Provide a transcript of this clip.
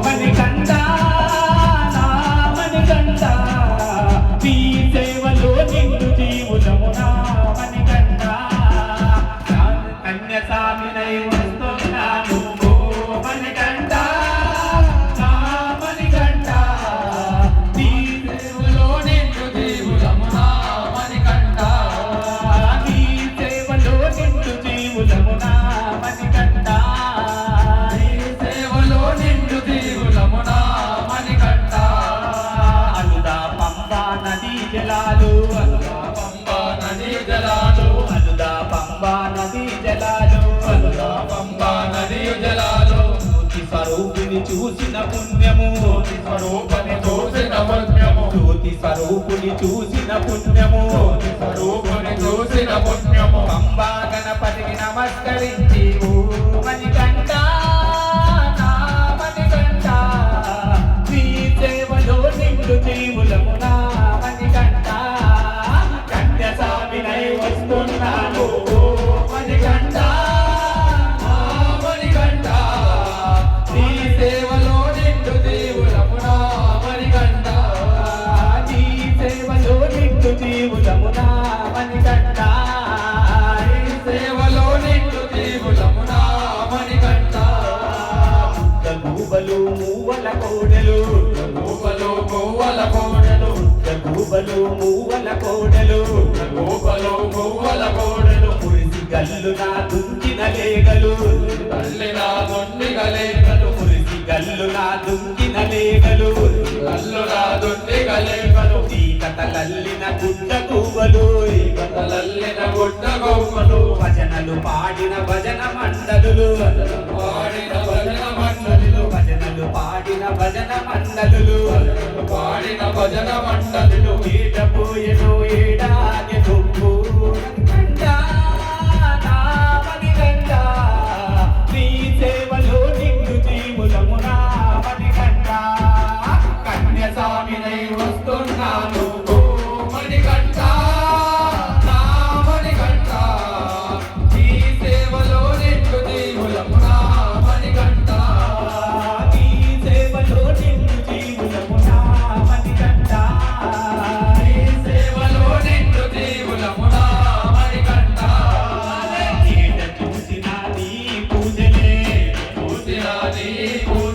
మణికంఠ మణికంఠ నీ సేవలో నిన్ను జీవులమునా మణికంఠ కన్యసామినై వస్తున్నాను మణికంఠ మణికంఠ నీ సేవలో నిన్ను జీవులమునా మణికంఠ నీ సేవలో నిన్ను జీవులమునా మణికంఠ జలాలు అనుదా పంబా నదీ జలాలు అనుదా పంబా నదీ జలాలు అనుదా పంబా నదీ జలాలు జ్యోతి స్వరూపిని చూసిన పుణ్యము జ్యోతి స్వరూపని చూసిన పుణ్యము జ్యోతి స్వరూపుని చూసిన పుణ్యము జ్యోతి స్వరూపుని చూసిన పుణ్యము పంబా గణపతికి నమస్కరించి ఓ మణికంఠ మణికంఠ నీ సేవలో నిండు జీవులమునా వస్తున్నాను మణికంఠ మణికంఠ నీ సేవలో నిండు జీవులమునా మణికంఠ నీ సేవలో నిండు జీవులమునా మణికంఠ నీ సేవలో నిండు జీవులమునా మణికంఠ గూబలు మూవల కోడలు గూబలు మూవల కోడలు గూబలు మూవల కోడలు గూబలు మూవల కోడలు మురిసి గల్లు నా దుంకిన లేగలు తల్లి నా దొండిగ లేగలు మురిసి గల్లు నా దుంకిన లేగలు గల్లు నా దొండిగ లేగలు ఈ కథలల్లిన గుడ్డ గువ్వలు ఈ కథలల్లిన గుడ్డ గువ్వలు భజనలు పాడిన భజన మండలులు పాడిన భజన మండలులు భజనలు పాడిన భజన మండలులు పాడిన భజన మండలులు ఏటపోయెను ఏడాగెను మణికంఠ మణికంఠ నీ సేవలో నిండు జీవులమునా మణికంఠ కన్యసామినై వస్తున్నాను మణికంఠ మణికంఠ నీ సేవలో నిండు జీవులమునా మణికంఠ నీ సేవలో నిండు జీవులమునా మణికంఠ నీ సేవలో నిండు జీవులమునా మణికంఠ చూసిన నీ పూజలే చూసిన నీ పూజ